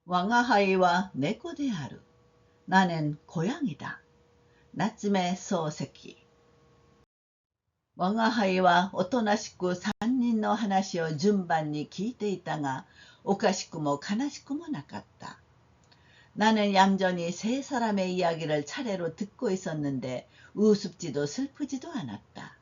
我が輩は 猫である. 나는 고양이다. 나츠메 소세키. 我が輩はおとなしく三人の話を順番に聞いていたが、おかしくも悲しくもなかった. 나는 얌전히 세 사람의 이야기를 차례로 듣고 있었는데 우습지도 슬프지도 않았다.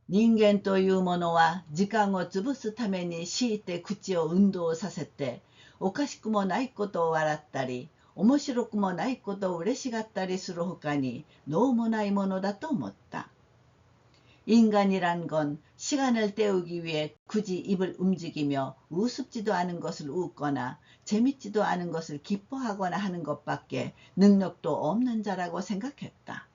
人間というものは時間を潰すために強いて口を運動させて、おかしくもないことを笑ったり、面白くもないことを嬉しがったりするほかに能もないものだと思った. 인간이란 건 시간을 때우기 위해 굳이 입을 움직이며 우습지도 않은 것을 웃거나 재밌지도 않은 것을 기뻐하거나 하는 것밖에 능력도 없는 자라고 생각했다.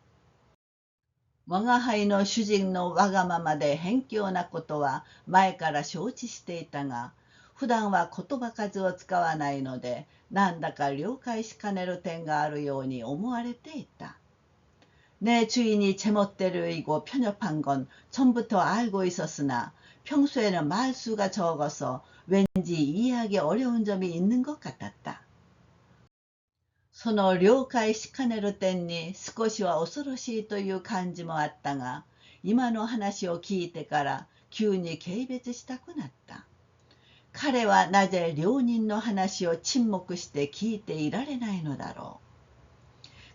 我が輩の主人のわがままで偏狭なことは前から承知していたが、普段は言葉数を使わないので、なんだか了解しかねる点があるように思われていた. 내 주인이 제멋대로이고 편협한 건 처음부터 알고 있었으나 평소에는 말수가 적어서 왠지 이해하기 어려운 점이 있는 것 같았다. その了解しかねる点に少しは恐ろしいという感じもあったが、今の話を聞いてから急に軽蔑したくなった。彼はなぜ両人の話を沈黙して聞いていられないのだろう。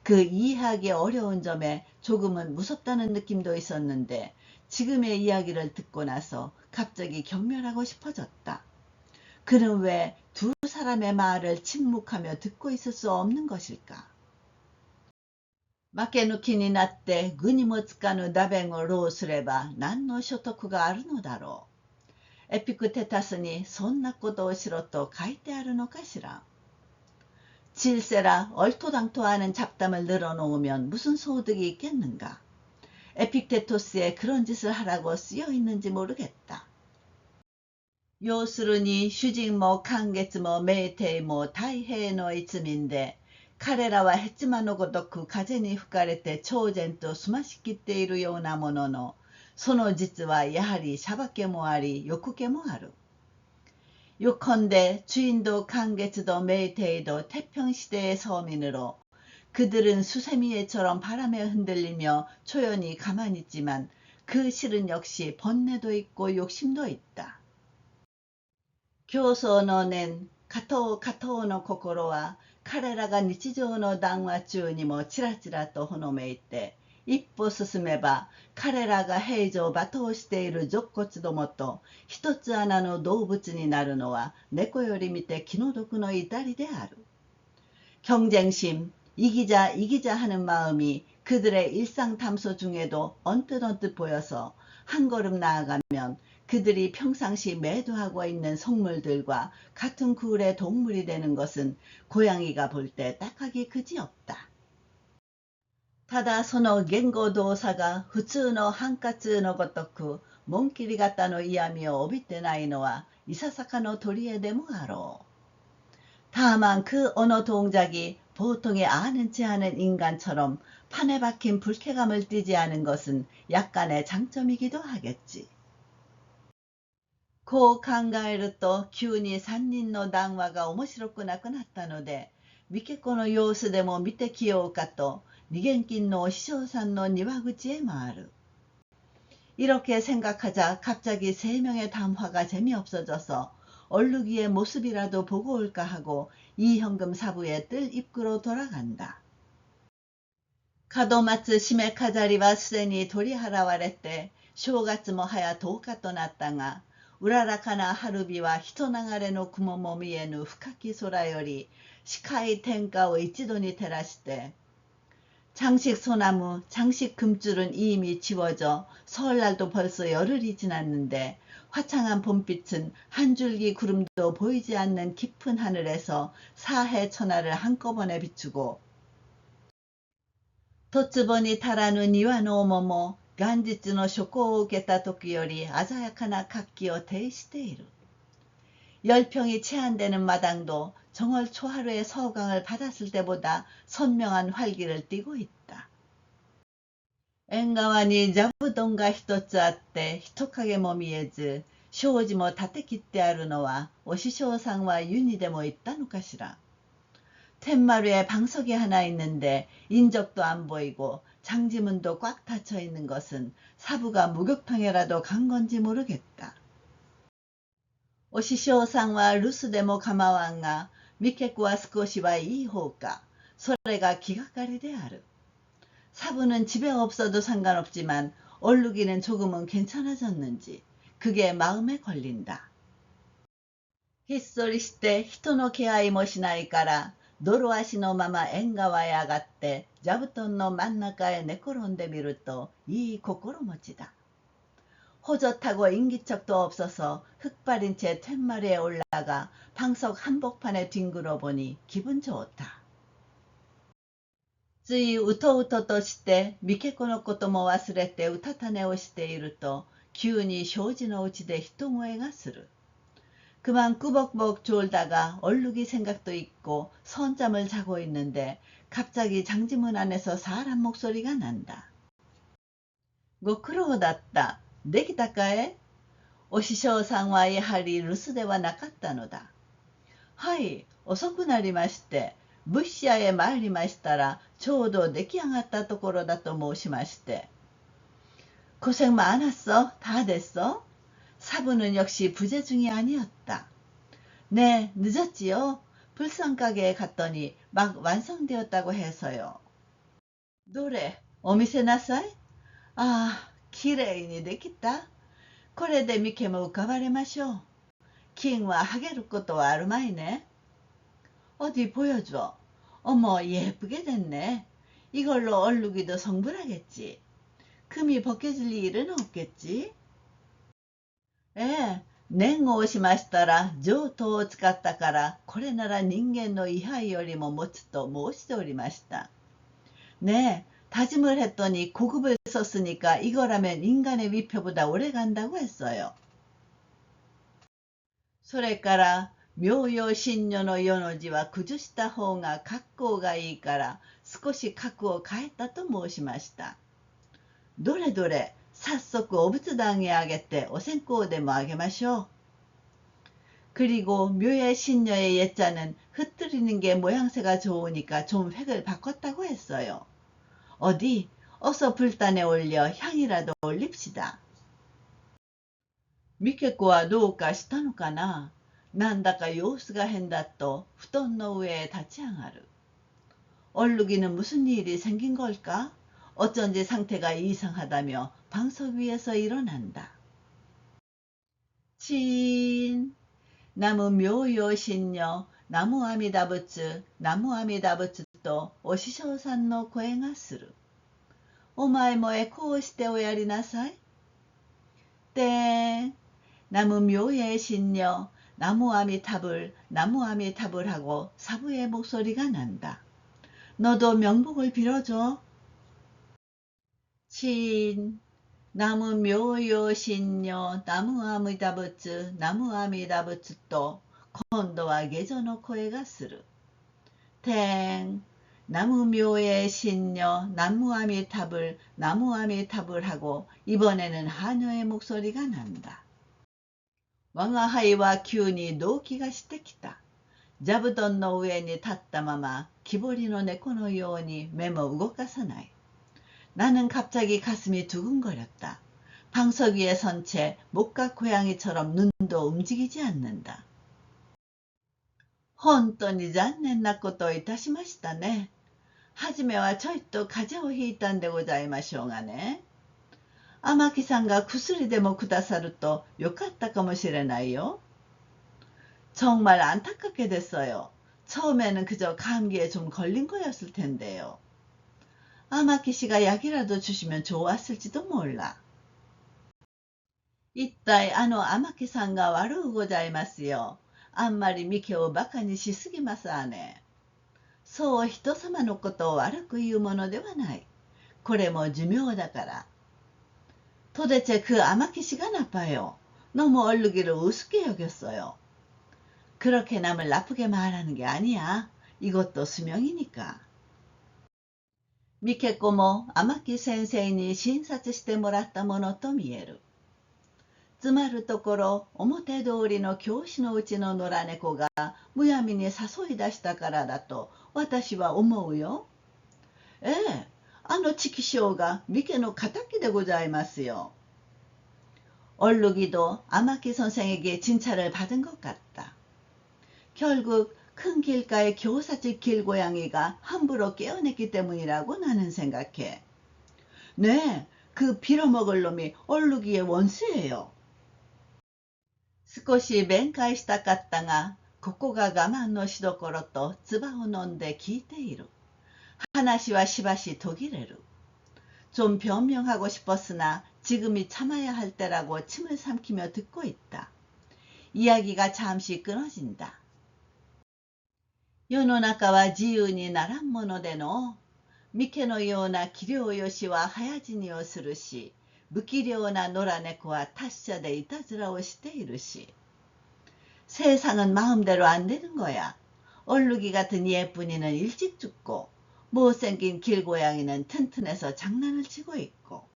그 이해하기 어려운 점에 조금은 무섭다는 느낌도 있었는데 지금의 이야기를 듣고 나서 갑자기 경멸하고 싶어졌다. 그는 왜 두 사람의 말을 침묵하며 듣고 있을 수 없는 것일까? 負け抜きになって具にもつかぬ打弁を労すれば何の所得があるのだろう。 에피쿠테타스니 そんなことをしろと書いてあるのかしら。 질세라 얼토당토하는 잡담을 늘어놓으면 무슨 소득이 있겠는가. 에픽테토스에 그런 짓을 하라고 쓰여있는지 모르겠다. 要するに主人も寛月も名帝も太平の一民で、彼らはヘチマのごとく風に吹かれて超然と済ましきっているようなものの、その実はやはりしゃばけもあり欲気もある。 요컨대 주인도 강개츠도 메이테이도 태평시대의 서민으로 그들은 수세미애처럼 바람에 흔들리며 초연히 가만히 있지만 그 실은 역시 번뇌도 있고 욕심도 있다. 교소노는 가토가토의 心は彼らが日常の談話中にもちらちらとほのめいて、一歩進めば彼らが平常罵倒している属骨どもと一つ穴の動物になるのは猫より見て気の毒の至りである. 경쟁심, 이기자 하는 마음이 그들의 일상 탐소 중에도 언뜻 보여서 한 걸음 나아가면 그들이 평상시 매도하고 있는 속물들과 같은 굴의 동물이 되는 것은 고양이가 볼 때 딱하기 그지없다. ただその言語動作が普通のハンカチのごとく紋切り型の嫌味を帯びてないのはいささかの取り柄でもあろう. 다만 그 언어 동작이 보통의 아는 체 하는 인간처럼 판에 박힌 불쾌감을 띠지 않은 것은 약간의 장점이기도 하겠지. こう考えると急に三人の談話が面白くなくなったので、見け子の様子でも見てきようかと니겐킨노 시쇼산노 니와구치에 마을. 이렇게 생각하자 갑자기 세 명의 담화가 재미없어져서 얼룩이의 모습이라도 보고 올까 하고 이현금 사부의 뜰 입구로 돌아간다. 가도마츠 시메카자리와 수레니 도리하라와레때 쇼가츠모 하야 도카또 났다가 우라라카나 하루비와 히토나가레노 구모모미에누 후카키 소라요리 시카이 텐가의 지도니 테라시테 장식 소나무, 장식 금줄은 이미 지워져 설날도 벌써 열흘이 지났는데 화창한 봄빛은 한 줄기 구름도 보이지 않는 깊은 하늘에서 사해 천하를 한꺼번에 비추고 도츠보니 타라누 니와노 모모 간지츠노 쇼코 오겠다 도끼요리 아자야카나 각기요 데이시테이루. 열평이 채 안 되는 마당도 정월 초하루의 서광을 받았을 때보다 선명한 활기를 띠고 있다. 엔가와니 자부동가 히토츠 아떼 히토카게 모미에즈 障子も立て切ってあるのはお師匠さんは湯にでも行ったのかしら。텐마루에 방석이 하나 있는데 인적도 안 보이고 장지문도 꽉 닫혀 있는 것은 사부가 목욕탕에라도 간 건지 모르겠다. 오시쇼상와 루스데모 가마왕가 미케쿠와 스코시와 이호가 소래가 기각가리 데 아르. 사부는 집에 없어도 상관없지만 얼룩이는 조금은 괜찮아졌는지 그게 마음에 걸린다. his소리して人の気配もしないから泥足のまま縁側へ上がって座布団の真ん中へ寝転んでみるといい心持ちだ。호젓하고 인기척도 없어서 흙발인 채 툇마루에 올라가 방석 한복판에 뒹굴어 보니 기분 좋다. ついうとうととしてみけこのことも忘れてうたた寝をしていると急に障子のうちで人声がする。 그만 꾸벅꾸벅 졸다가 얼룩이 생각도 있고 선잠을 자고 있는데 갑자기 장지문 안에서 사람 목소리가 난다. ご苦労だった。できたかえ？お師匠さんはやはり留守ではなかったのだ。はい、遅くなりまして、仏社へ参りましたら、ちょうど出来上がったところだと申しまして。고생 많았어. 다 됐어? 사부는 역시 부재 중이 아니었다. 네, 늦었지요. 불상가게에 갔더니 막 완성되었다고 해서요. 노래, 오미세 나사이? 아, 기레이니 되겠다. これで見けも浮かばれましょう。金ははげることはあるまいね。어디 보여줘. 어머, 예쁘게 됐네. 이걸로 얼룩이도 성불하겠지. 금이 벗겨질 일은 없겠지? 예, 냉옷이 마시다라 조토を使ったからこれなら人間の位牌よりも持つと申しておりました。네, 다짐을 했더니 고급을 썼으니까 이거라면 인간의 위표보다 오래 간다고 했어요. それから名誉神女の世の字は崩した方が格好がいいから少し格を変えたと申しました。どれどれ、早速お仏壇へあげてお線香でもあげましょう。 그리고 묘의 신녀의 예자는 흩뜨리는 게 모양새가 좋으니까 좀 획을 바꿨다고 했어요. 어디 어서 불단에 올려 향이라도 올립시다. ミケコはどうかしたのかな。なんだか様子が変だと布団の上へ立ち上がる。 얼룩이는 무슨 일이 생긴 걸까? 어쩐지 상태가 이상하다며 방석 위에서 일어난다. 친 나무 묘요 신녀 나무 아미다부츠 나무 아미다부츠とお師匠さんの声がする。お前もこうしておやりなさい。땡 나무 묘의 신녀 나무 아미타불 나무 아미타불 하고 사부의 목소리가 난다. 너도 명복을 빌어줘. 친 나무 묘요 신녀 나무 아미다부츠 나무 아미다부츠と今度は下女の声がする。땡 나무 묘의 신녀 나무 아미타불 나무 아미타불 하고 이번에는 하녀의 목소리가 난다. 我が輩は急に動悸がしてきた。座布団の上に立ったまま木彫りの猫のように目も動かさない。 나는 갑자기 가슴이 두근거렸다. 방석 위에 선 채 목각 고양이처럼 눈도 움직이지 않는다. 本当に残念なことをいたしましたね。はじめはちょいと風邪をひいたんでございましょうがね。天木さんが薬でもくださるとよかったかもしれないよ。 정말 안타깝게 됐어요. 처음에는 그저 감기에 좀 걸린 거였을 텐데요. 아마키 씨가 약이라도 주시면 좋았을지도 몰라. 一体天木さんが悪うございますよ。あんまりミケをバカにしすぎますわね。そう人様のことを悪く言うものではない。これも寿命だから。 도대체 그 아마키 씨가 나빠요. 너무 얼룩이를 우습게 여겼어요. 그렇게 남을 나쁘게 말하는 게 아니야. 이것도 수명이니까. 미케코も 아마키先生に診察してもらったものと見える。つまるところ表通りの教師のうちの野良猫がむやみに誘い出したからだと私は思うよ。ええ、あのチキショウが三家の敵でございますよ。얼룩이도 아마키 선생에게 진찰을 받은 것 같다. 결국 큰 길가의 교사집 길고양이가 함부로 깨어냈기 때문이라고 나는 생각해. 네, 그 빌어먹을 놈이 얼룩이의 원수예요. 少し弁解したかったが、ここが我慢のしどころと唾を飲んで聞いている。話はしばし途切れる。좀 변명하고 싶었으나 지금이 참아야 할 때라고 침을 삼키며 듣고 있다. 이야기가 잠시 끊어진다. 世の中は自由にならんものでの。三毛のような器量よしは早死にをするし、不器量な野良猫は達者でいたずらをしているし。세상은 마음대로 안 되는 거야. 얼룩이 같은 예쁜이는 일찍 죽고 못생긴 길고양이는 튼튼해서 장난을 치고 있고.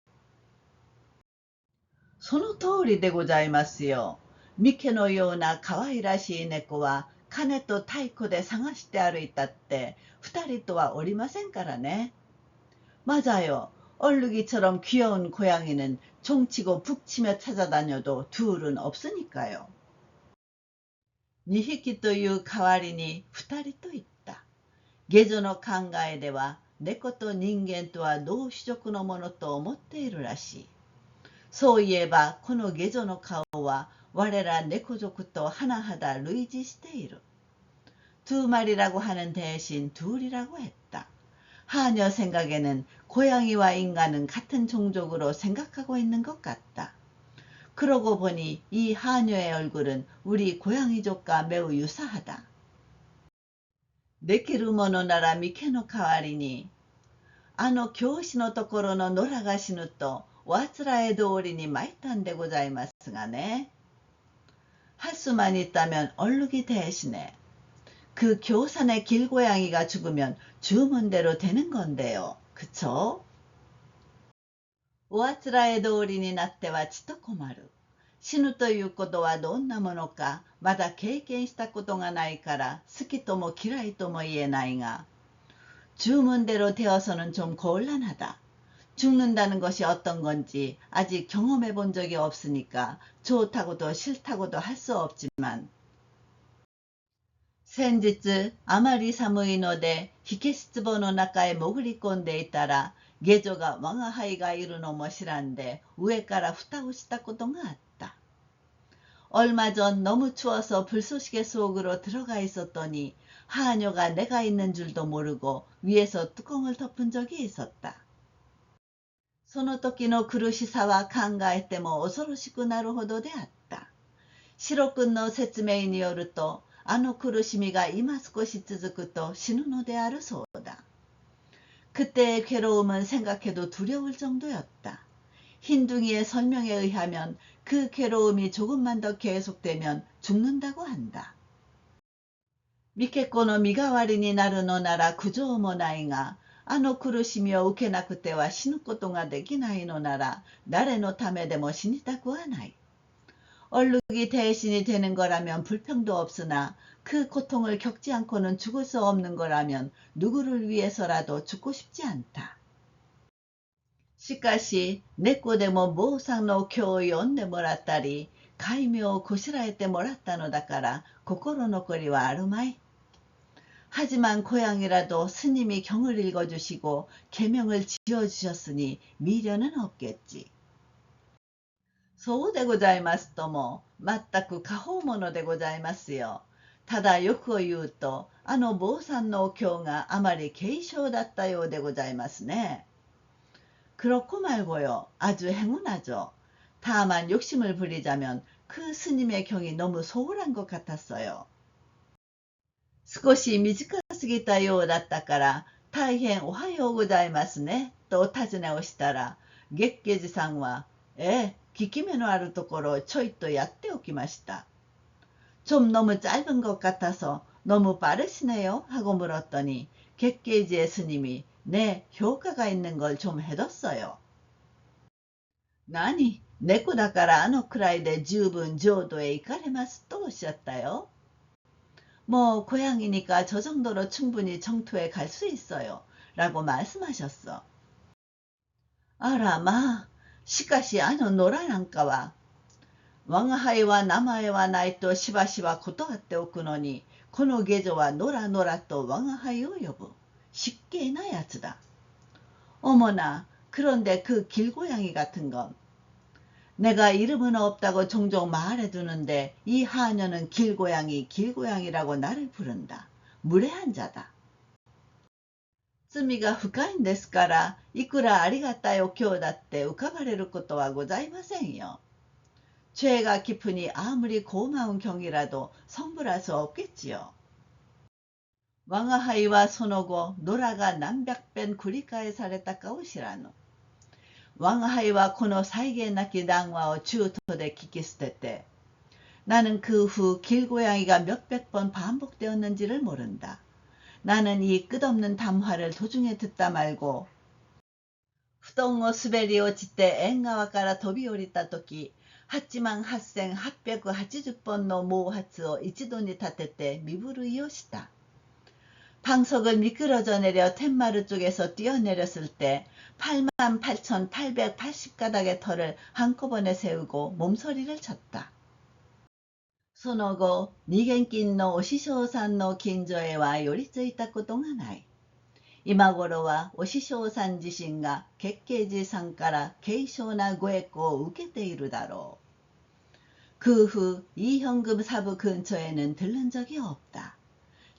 その通りでございますよ。三毛のような可愛らしい猫は金と太鼓で探して歩いたって二人とはおりませんからね。맞아요. 얼룩이처럼 귀여운 고양이는 종치고 북치며 찾아다녀도 둘은 없으니까요. 2匹という代わりに2人と言った。下女の考えでは猫と人間とは同種族のものと思っているらしい。そういえばこの下女の顔は我ら猫族と甚だ類似している。두 마리라고 하는 대신 둘이라고 했다. 하녀 생각에는 고양이와 인간은 같은 종족으로 생각하고 있는 것 같다. 그러고 보니 이 하녀의 얼굴은 우리 고양이족과 매우 유사하다. 네키루모노 나라 미케노 카와리니 あの教師のところの野良が死ぬとわつらえ通りに参ったんでございますがね。할 수만 있다면 얼룩이 대신에 그 교산의 길고양이가 죽으면 주문대로 되는 건데요. 그쵸? おあつらえ通りになってはちと困る。死ぬということはどんなものかまだ経験したことがないから好きとも嫌いとも言えないが 주문대로 되어서는 좀 곤란하다. 죽는다는 것이 어떤 건지 아직 경험해 본 적이 없으니까 좋다고도 싫다고도 할 수 없지만 先日あまり寒いので火消し壺の中へ潜り込んでいたら下女が我が輩がいるのも知らんで上から蓋をしたことがあった。 얼마 전 너무 추워서 불쏘시개 속으로 들어가 있었더니 하녀가 내가 있는 줄도 모르고 위에서 뚜껑을 덮은 적이 있었다. その時の苦しさは考えても恐ろしくなるほどであった。シロ君の説明によるとあの苦しみが今少し続くと死ぬのであるそうだ。 그때의 괴로움은 생각해도 두려울 정도였다. 흰둥이의 설명에 의하면 그 괴로움이 조금만 더 계속되면 죽는다고 한다. 三毛子の身代わりになるのなら苦情もないが、あの苦しみを受けなくては死ぬことができないのなら誰のためでも死にたくはない。 얼룩이 대신이 되는 거라면 불평도 없으나 그 고통을 겪지 않고는 죽을 수 없는 거라면 누구를 위해서라도 죽고 싶지 않다. しかし猫でも坊さんの経を読んでもらったり戒名をこしらえてもらったのだから心残りはあるまい。 하지만 고양이라도 스님이 경을 읽어주시고 계명을 지어주셨으니 미련은 없겠지. そうでございますとも、全く過方者でございますよ。ただ欲を言うと、あの坊さんのお経があまり軽症だったようでございますね。그렇고 말고요. 아주 행운하죠. 다만 욕심을 부리자면 그 스님의 경이 너무 소홀한 것 같았어요. 少し短すぎたようだったから、大変おはようございますね、とお尋ねをしたら、月下寺さんは、効き目のあるところをちょいとやっておきました。좀 너무 짧은 것 같아서 너무 빠르시네요 하고 물었더니 객계지의 스님이 네, 효과가 있는 걸 좀 해뒀어요. 何、猫だからあのくらいで十分浄土へ行かれますとおっしゃったよ。뭐 고양이니까 저 정도로 충분히 정토에 갈 수 있어요. 라고 말씀하셨어. 아라まあ、しかしあの野良なんかは、我が輩は名前はないとしばしば断っておくのに、この下女は野良野良と我が輩を呼ぶ。失敬なやつだ。어머나, 그런데 그 길고양이 같은 건 내가 이름은 없다고 종종 말해두는데 이 하녀는 길고양이 길고양이라고 나를 부른다. 무례한 자다. 罪が深いんですから、いくらありがたいお経だって浮かばれることはございませんよ。 죄가 깊으니 아무리 고마운 경이라도 성불할 수 없겠지요. 왕아하이와 손오고 노라가 남백변 구리가에 살았다까오 시라노. 왕아하이와 코노 사이게 낳기 낭와오 주토데 키키스테때. 나는 그 후 길고양이가 몇백 번 반복되었는지를 모른다. 나는 이 끝없는 담화를 도중에 듣다 말고 후동오 스베리오 지때 엥가와까라 도비오리다 토키 하지만 핫생 핫백구 80번의 모하츠を 一度に立てて身震いをした. 방석을 미끄러져 내려 텐마르 쪽에서 뛰어내렸을 때 88,880가닥의 털을 한꺼번에 세우고 몸서리를 쳤다. その後、二元金のお師匠さんの近所へは寄りついたことがない。今頃はお師匠さん自身が結慶寺さんから軽症なご栄光を受けているだろう。 그 후 이현금 사부 근처에는 들른 적이 없다.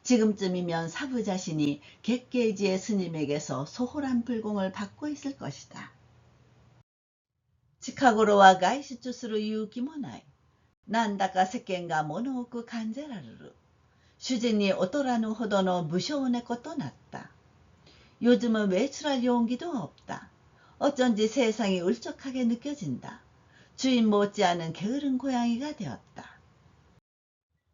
지금쯤이면 사부 자신이 객계지의 스님에게서 소홀한 불공을 받고 있을 것이다. 近頃は外出する勇気もない。なんだか世間が物多く感じられる。主人に劣らぬほどの無性猫となった. 요즘은 외출할 용기도 없다. 어쩐지 세상이 울적하게 느껴진다. 주인 못지않은 게으른 고양이가 되었다.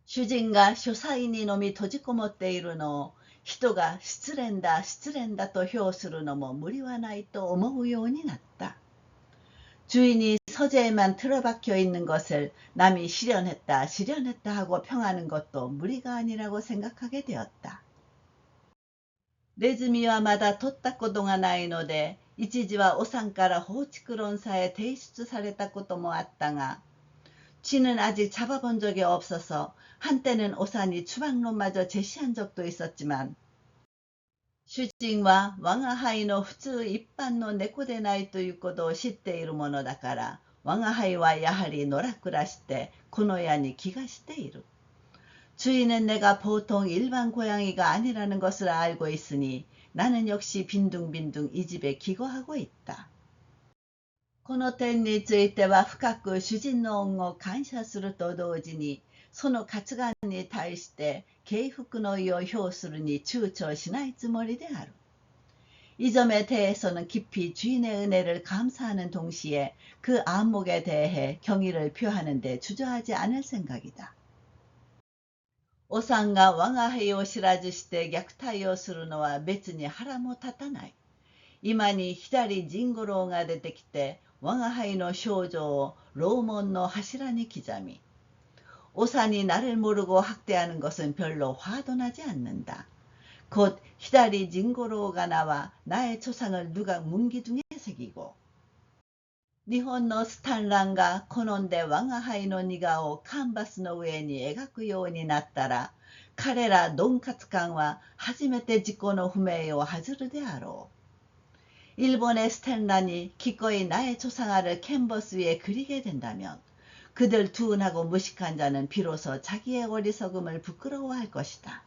주진과 쇼사이니 놈이 도지코모떼 이루노 히토가 시츠렌다 시츠렌다 또 효수르노모 무리와 나이 또 오모우요니 났다. 주인이 서재에만 틀어박혀 있는 것을 남이 실현했다 실현했다 하고 평하는 것도 무리가 아니라고 생각하게 되었다. 네즈미와 마다 뒀다ことがないので一時はお産から放逐論さえ提出されたこともあったが 쥐는 아직 잡아본 적이 없어서 한때는 오산이 추방론마저 제시한 적도 있었지만 슈징와 왕아하이의 普通一般の猫でないということを知っているものだから 왕아하이와やはり野良暮らしてこの家に気がしている. 주인은 내가 보통 일반 고양이가 아니라는 것을 알고 있으니 나는 역시 빈둥빈둥 이 집에 기거하고 있다. この点については深く主人の恩を感謝すると同時にその活願に対して敬服の意を表するに躊躇しないつもりである. 이 점에 대해서는 깊이 주인의 은혜를 감사하는 동시에 그 안목에 대해 경의를 표하는 데 주저하지 않을 생각이다. お産が我が輩を知らずして虐待をするのは別に腹も立たない。今に左甚五郎が出てきて我が輩の少女を楼門の柱に刻み、お産に나를 모르고 학대하는 것은 별로 화도 나지 않는다. 곧 히다리 진고로가 나와 나의 초상을 누각 문기둥에 새기고 日本のスタンランが好んで我が輩の似顔をカンバスの上に描くようになったら、彼ら돈가츠관は初めて自己の不名を恥ずるであろう. 일본의 스탠란이 기꺼이 나의 초상화를 캔버스 위에 그리게 된다면 그들 둔하고 무식한 자는 비로소 자기의 어리석음을 부끄러워할 것이다.